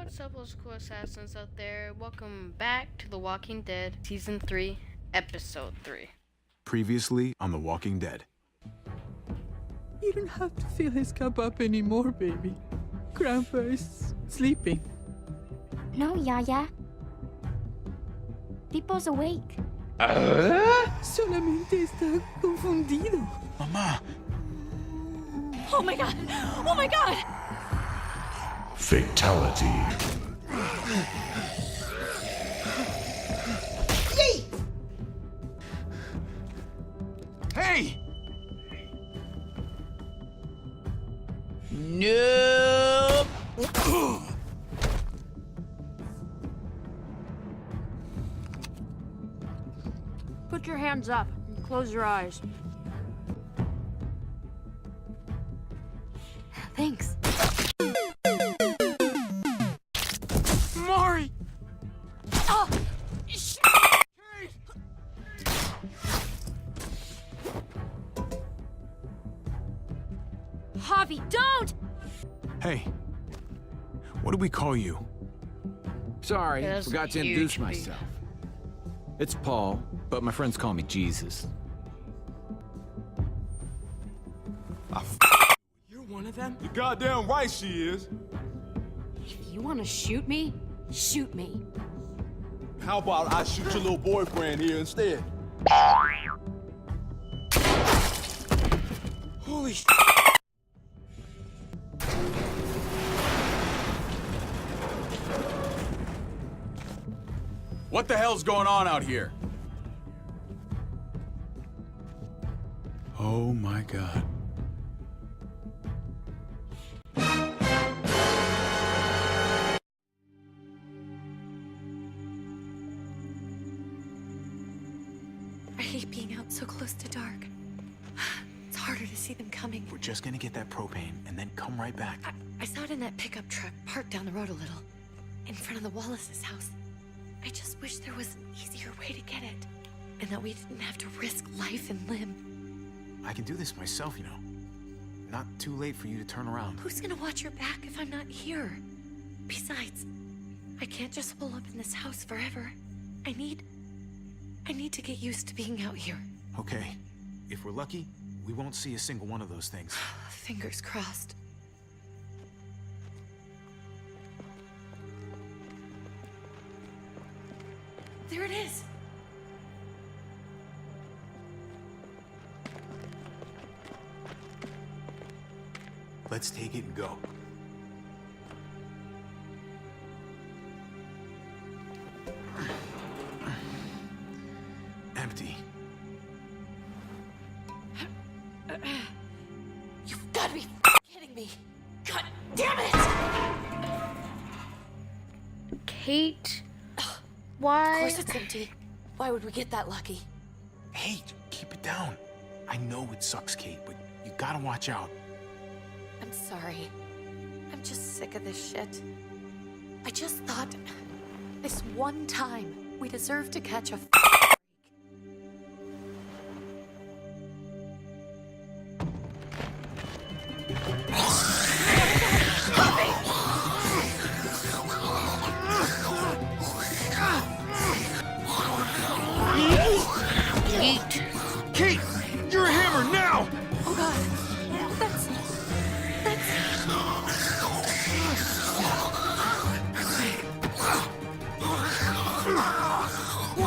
What's up, old school assassins out there? Welcome back to The Walking Dead, Season 3, Episode 3. Previously on The Walking Dead. You don't have to fill his cup up anymore, baby. Grandpa is sleeping. No, Yaya. Pipo's awake. Solamente está confundido. Mamá! Oh my god! Oh my god! Fatality. Hey! Nope. Put your hands up and close your eyes. Thanks. Mari! Oh! Javi, don't! Hey. What do we call you? Sorry, Yeah, that's forgot to huge introduce beef. myself. It's Paul, but my friends call me Jesus. You're one of them? You're goddamn right she is. If you want to shoot me, shoot me. How about I shoot your little boyfriend here instead? Holy sh**. What the hell's going on out here? Oh my god. I hate being out so close to dark. It's harder to see them coming. We're just gonna get that propane and then come right back. I saw it in that pickup truck parked down the road a little, in front of the Wallace's house. I just wish there was an easier way to get it, and that we didn't have to risk life and limb. I can do this myself, you know. Not too late for you to turn around. Who's gonna watch your back if I'm not here? Besides, I can't just hole up in this house forever. I need to get used to being out here. Okay. If we're lucky, we won't see a single one of those things. Fingers crossed. There it is! Let's take it and go. Empty. You've got to be kidding me! God damn it! Kate, Of why? course it's empty. Why would we get that lucky? Hey, keep it down. I know it sucks, Kate, but you gotta watch out. I'm sorry. I'm just sick of this shit. I just thought this one time we deserve to catch a freak. Eat. Kate, you're a hammer now! Oh god. That's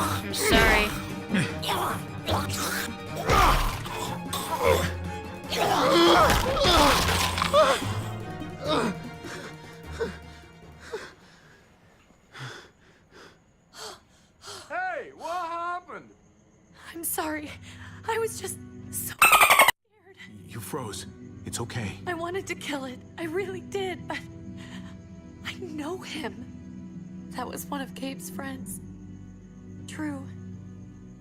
I'm sorry. Hey, what happened? I'm sorry. I was just so scared. You froze. It's okay. I wanted to kill it. I really did, but I know him. That was one of Gabe's friends. Drew.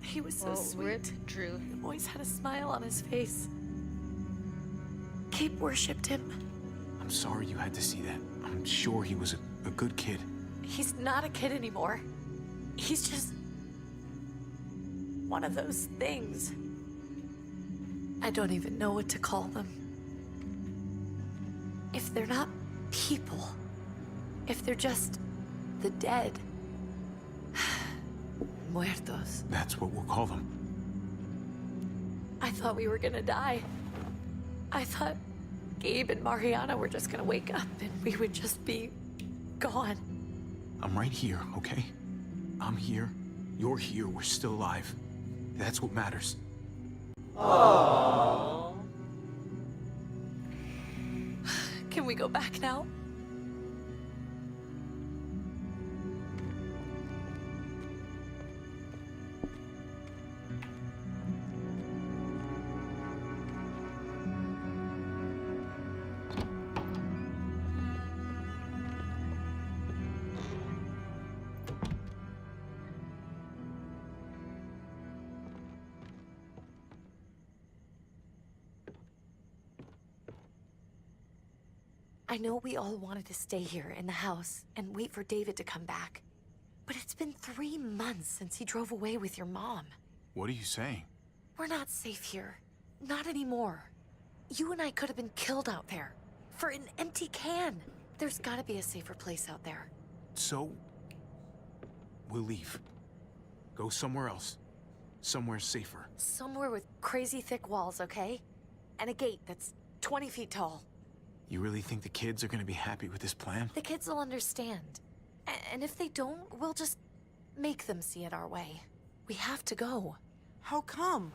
He was so Rip sweet. Drew. He always had a smile on his face. Gabe worshipped him. I'm sorry you had to see that. I'm sure he was a good kid. He's not a kid anymore. He's just one of those things. I don't even know what to call them. If they're not people, if they're just the dead? Muertos. That's what we'll call them. I thought we were gonna die. I thought Gabe and Mariana were just gonna wake up and we would just be gone. I'm right here, okay? I'm here. You're here. We're still alive. That's what matters. Can we go back now? I know we all wanted to stay here in the house and wait for David to come back. But it's been 3 months since he drove away with your mom. What are you saying? We're not safe here. Not anymore. You and I could have been killed out there. For an empty can. There's gotta be a safer place out there. So, we'll leave. Go somewhere else. Somewhere safer. Somewhere with crazy thick walls, okay? And a gate that's 20 feet tall. You really think the kids are gonna be happy with this plan? The kids will understand. And if they don't, we'll just make them see it our way. We have to go. How come?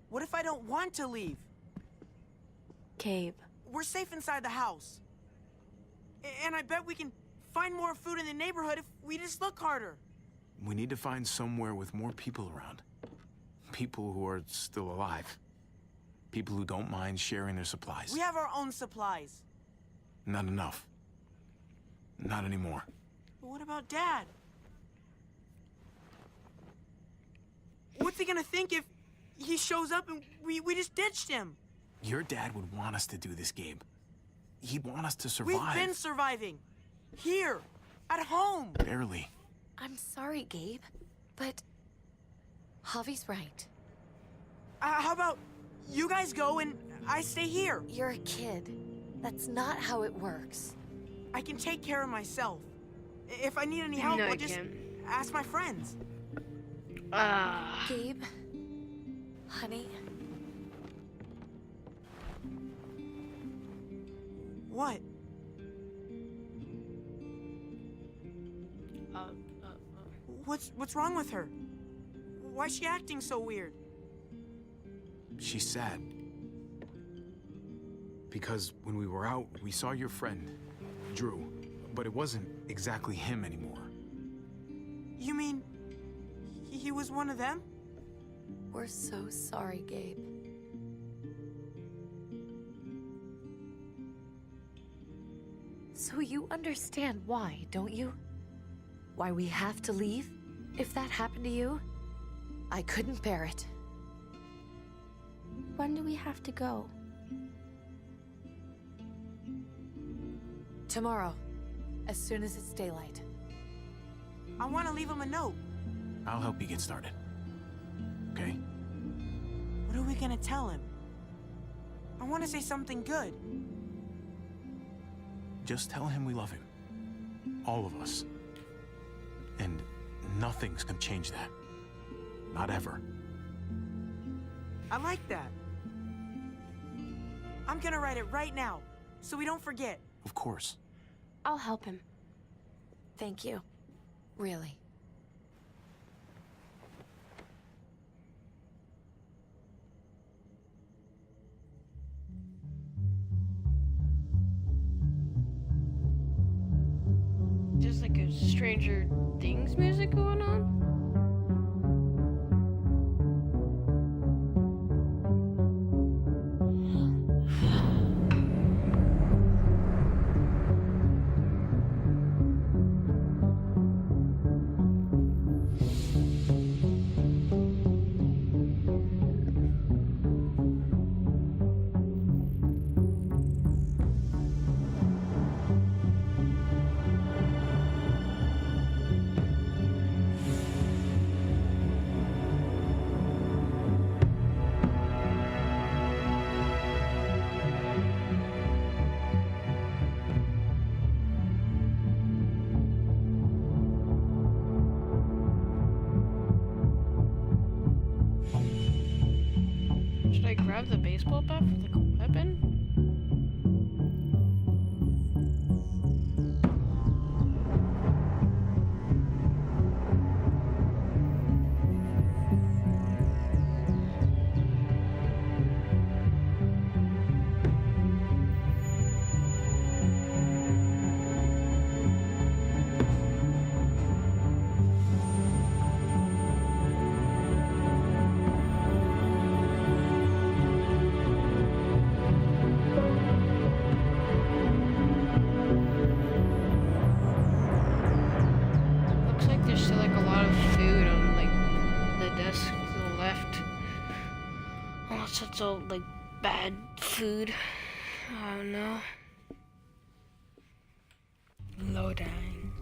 What if I don't want to leave? Gabe. We're safe inside the house. And I bet we can find more food in the neighborhood if we just look harder. We need to find somewhere with more people around. People who are still alive. People who don't mind sharing their supplies. We have our own supplies. Not enough. Not anymore. But what about Dad? What's he gonna think if he shows up and we just ditched him? Your dad would want us to do this, Gabe. He'd want us to survive. We've been surviving. Here. At home. Barely. I'm sorry, Gabe, but Javi's right. How about you guys go and I stay here? You're a kid. That's not how it works. I can take care of myself. If I need any help, No, I'll you just can't. ask my friends. Gabe, honey, What? What's wrong with her? Why's she acting so weird? She's sad. Because when we were out, we saw your friend, Drew. But it wasn't exactly him anymore. You mean he was one of them? we're so sorry, Gabe. So you understand why, don't you? Why we have to leave? If that happened to you, I couldn't bear it. When do we have to go? Tomorrow, as soon as it's daylight. I want to leave him a note. I'll help you get started. Okay? What are we gonna tell him? I want to say something good. Just tell him we love him. All of us. And nothing's gonna change that. Not ever. I like that. I'm gonna write it right now, so we don't forget. Of course. I'll help him. Thank you. Really. Just like a Stranger Things music going on? grab the baseball bat for like a weapon? Looks like there's still like a lot of food on like the desk to the left. Unless it's all like bad food. I don't know. Loading.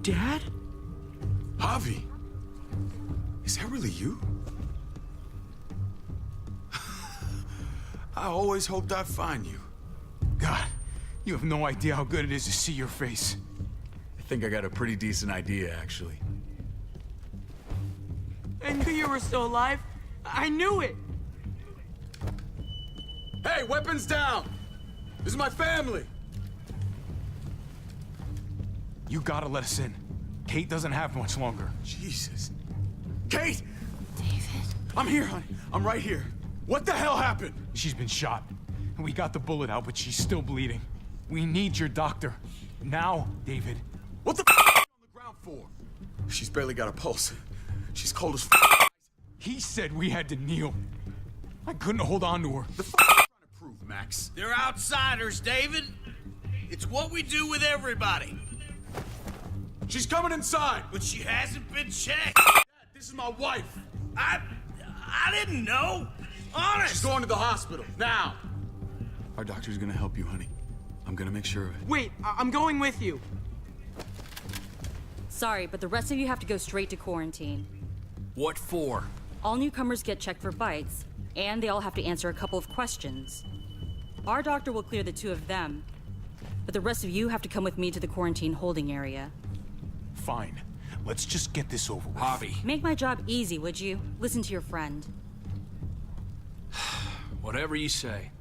Dad? Javi! Is that really you? I always hoped I'd find you. God, you have no idea how good it is to see your face. I think I got a pretty decent idea, actually. I knew you were still alive. I knew it. Hey, weapons down! This is my family! You gotta let us in. Kate doesn't have much longer. Jesus. Kate! David? I'm here, honey. I'm right here. What the hell happened? She's been shot. And we got the bullet out, but she's still bleeding. We need your doctor. Now, David. What the f are you on the ground for? She's barely got a pulse. She's cold as f. He said we had to kneel. I couldn't hold on to her. The f are you trying to prove, Max? They're outsiders, David. It's what we do with everybody. She's coming inside. But she hasn't been checked. Dad, this is my wife. I didn't know. Honest. She's going to the hospital, now. Our doctor's gonna help you, honey. I'm gonna make sure of it. Wait, I'm going with you. Sorry, but the rest of you have to go straight to quarantine. What for? All newcomers get checked for bites, and they all have to answer a couple of questions. Our doctor will clear the two of them, but the rest of you have to come with me to the quarantine holding area. Fine. Let's just get this over with. Javi. Make my job easy, would you? Listen to your friend. Whatever you say.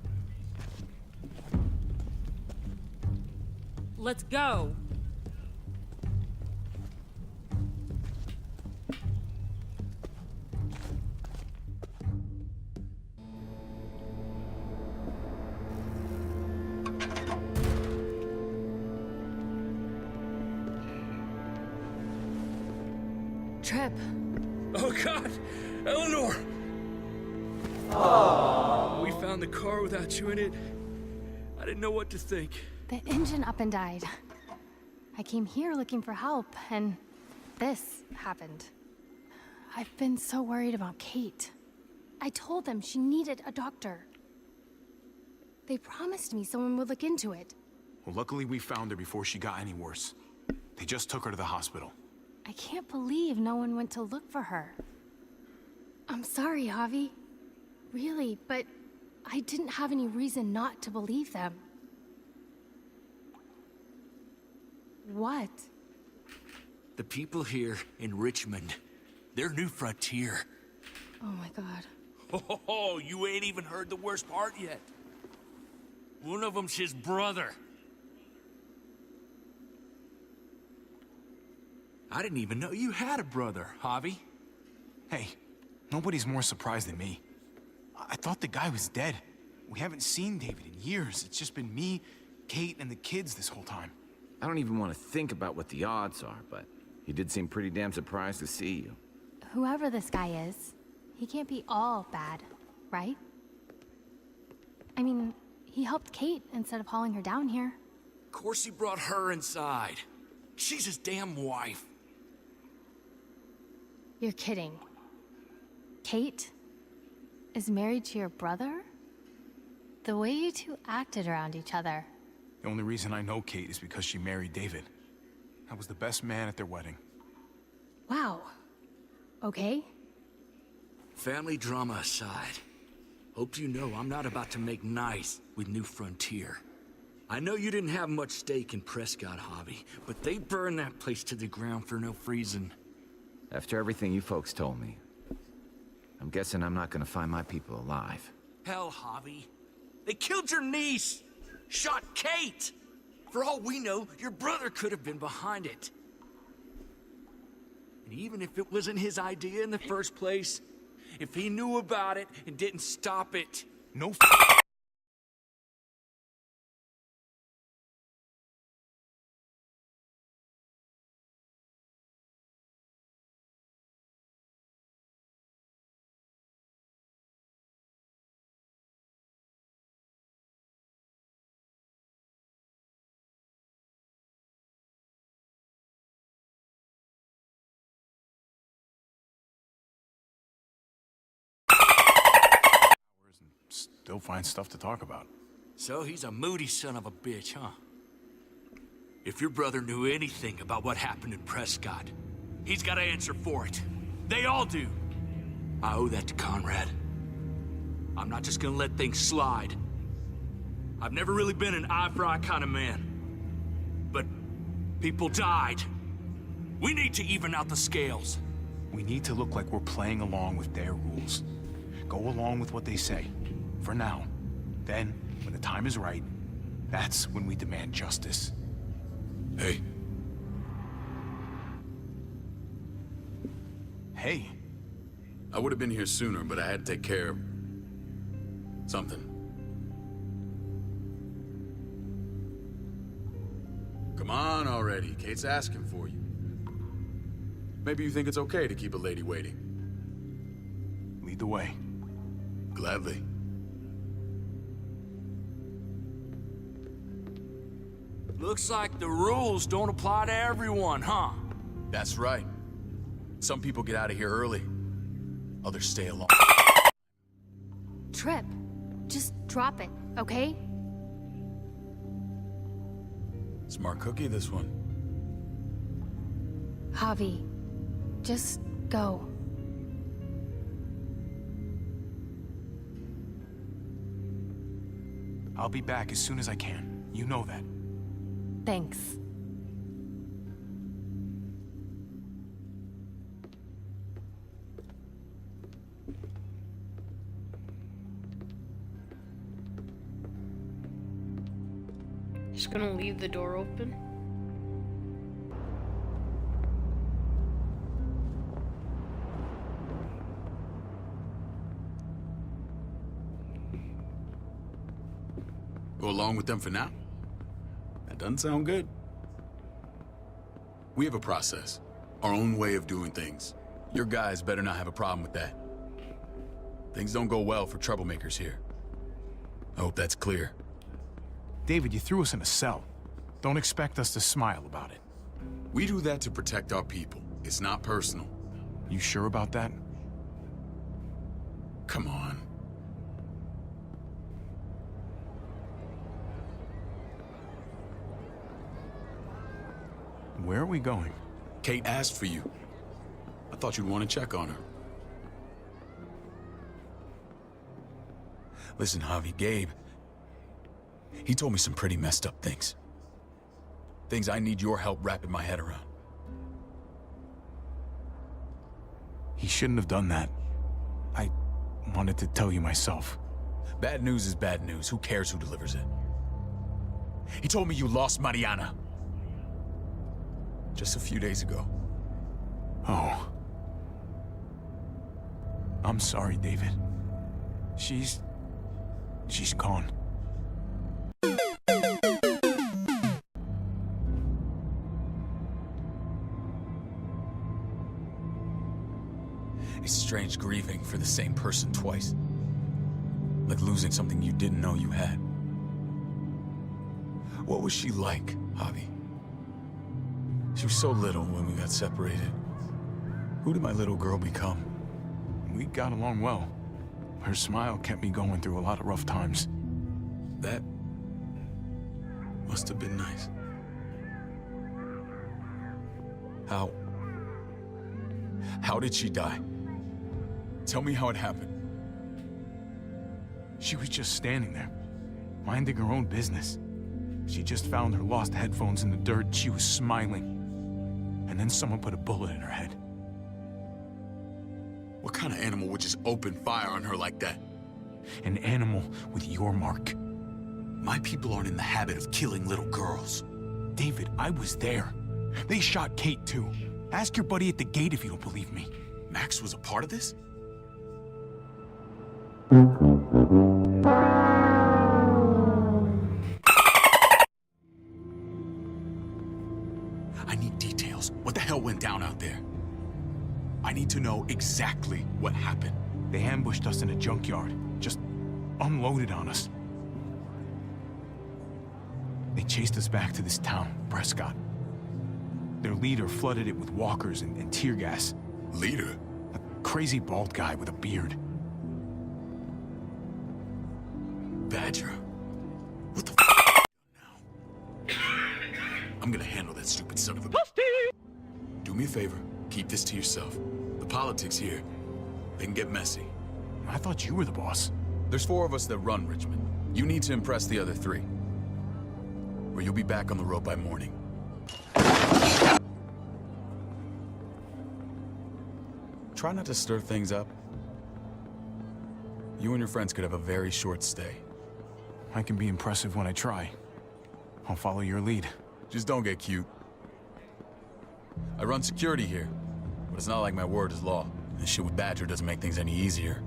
Let's go. Trip. Oh, God. Eleanor. We found the car without you in it. I didn't know what to think. The engine up and died. I came here looking for help, and this happened. I've been so worried about Kate. I told them she needed a doctor. They promised me someone would look into it. Well, luckily we found her before she got any worse. They just took her to the hospital. I can't believe no one went to look for her. I'm sorry, Javi. Really, but I didn't have any reason not to believe them. What? The people here in Richmond, their new frontier. Oh my god. Oh, you ain't even heard the worst part yet. One of them's his brother. I didn't even know you had a brother, Javi. Hey, nobody's more surprised than me. I thought the guy was dead. We haven't seen David in years. It's just been me, Kate, and the kids this whole time. I don't even want to think about what the odds are, but he did seem pretty damn surprised to see you. Whoever this guy is, he can't be all bad, right? I mean, he helped Kate instead of hauling her down here. Of course he brought her inside. She's his damn wife. You're kidding. Kate is married to your brother? The way you two acted around each other. The only reason I know Kate is because she married David. I was the best man at their wedding. Wow. Okay. Family drama aside, hope you know I'm not about to make nice with New Frontier. I know you didn't have much stake in Prescott, Javi, but they burned that place to the ground for no reason. After everything you folks told me, I'm guessing I'm not gonna find my people alive. Hell, Javi. They killed your niece! Shot Kate! For all we know, your brother could have been behind it. And even if it wasn't his idea in the first place, if he knew about it and didn't stop it... No Still find stuff to talk about. So he's a moody son of a bitch, huh? If your brother knew anything about what happened in Prescott, he's got to answer for it. They all do. I owe that to Conrad. I'm not just gonna let things slide. I've never really been an eye-for-eye kind of man. But people died. We need to even out the scales. We need to look like we're playing along with their rules. Go along with what they say. For now. Then, when the time is right, that's when we demand justice. Hey. Hey. I would have been here sooner, but I had to take care of... something. Come on already. Kate's asking for you. Maybe you think it's okay to keep a lady waiting. Lead the way. Gladly. Looks like the rules don't apply to everyone, huh? That's right. Some people get out of here early. Others stay along. Trip, just drop it, okay? Smart cookie, this one. Javi, just go. I'll be back as soon as I can. You know that. Thanks. Just gonna leave the door open. Go along with them for now? That doesn't sound good. We have a process, our own way of doing things. Your guys better not have a problem with that. Things don't go well for troublemakers here. I hope that's clear. David, you threw us in a cell. Don't expect us to smile about it. We do that to protect our people. It's not personal. You sure about that? Come on. Where are we going? Kate asked for you. I thought you'd want to check on her. Listen, Javi, Gabe, he told me some pretty messed up things. Things I need your help wrapping my head around. He shouldn't have done that. I wanted to tell you myself. Bad news is bad news. Who cares who delivers it? He told me you lost Mariana. Just a few days ago. Oh. I'm sorry, David. She's gone. It's strange grieving for the same person twice. Like losing something you didn't know you had. What was she like, Javi? She was so little when we got separated. Who did my little girl become? We got along well. Her smile kept me going through a lot of rough times. That must have been nice. How did she die? Tell me how it happened. She was just standing there, minding her own business. She just found her lost headphones in the dirt. She was smiling. And then someone put a bullet in her head. What kind of animal would just open fire on her like that? An animal with your mark. My people aren't in the habit of killing little girls. David, I was there. They shot Kate too. Ask your buddy at the gate if you don't believe me. Max was a part of this? I need details. What the hell went down out there? I need to know exactly what happened. They ambushed us in a junkyard. Just unloaded on us. They chased us back to this town, Prescott. Their leader flooded it with walkers and tear gas. Leader? A crazy bald guy with a beard. Badger? What the f now? I'm gonna handle that stupid son of a... Do me a favor, keep this to yourself. The politics here, they can get messy. I thought you were the boss. There's 4 of us that run Richmond. You need to impress the other 3. Or you'll be back on the road by morning. Try not to stir things up. You and your friends could have a very short stay. I can be impressive when I try. I'll follow your lead. Just don't get cute. I run security here, but it's not like my word is law. This shit with Badger doesn't make things any easier.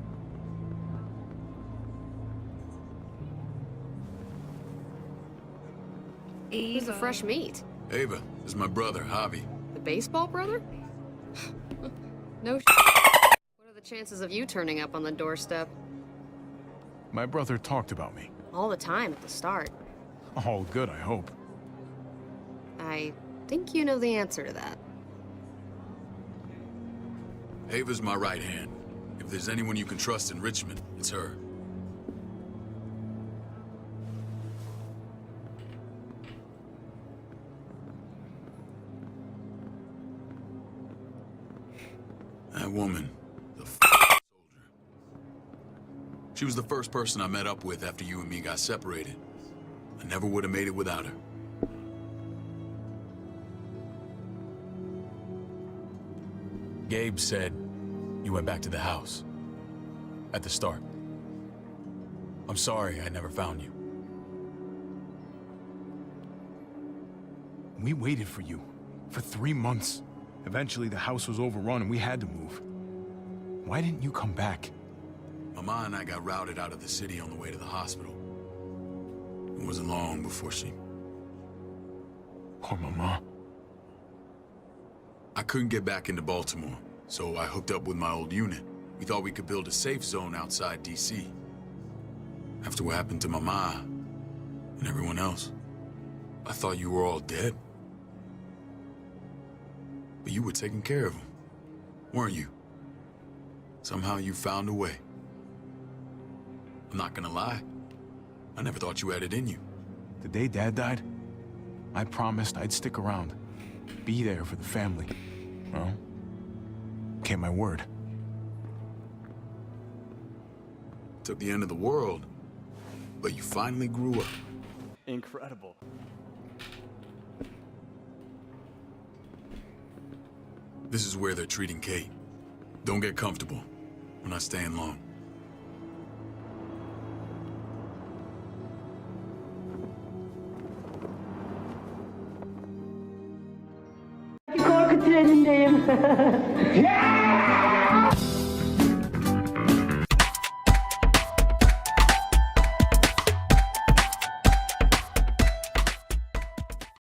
Who's the fresh meat? Ava, this is my brother, Javi. The baseball brother? No What are the chances of you turning up on the doorstep? My brother talked about me. All the time at the start. All good, I hope. I think you know the answer to that. Ava's my right hand. If there's anyone you can trust in Richmond, it's her. That woman, the soldier. She was the first person I met up with after you and me got separated. I never would have made it without her. Gabe said you went back to the house. At the start. I'm sorry I never found you. We waited for you. For 3 months. Eventually the house was overrun and we had to move. Why didn't you come back? Mama and I got routed out of the city on the way to the hospital. It wasn't long before she... Poor Mama. I couldn't get back into Baltimore, so I hooked up with my old unit. We thought we could build a safe zone outside D.C. After what happened to Mama and everyone else, I thought you were all dead. But you were taking care of them, weren't you? Somehow you found a way. I'm not gonna lie. I never thought you had it in you. The day Dad died, I promised I'd stick around. Be there for the family. Well, kept my word. Took the end of the world, but you finally grew up. Incredible. This is where they're treating Kate. Don't get comfortable. We're not staying long. Korkutuyor elindeyim.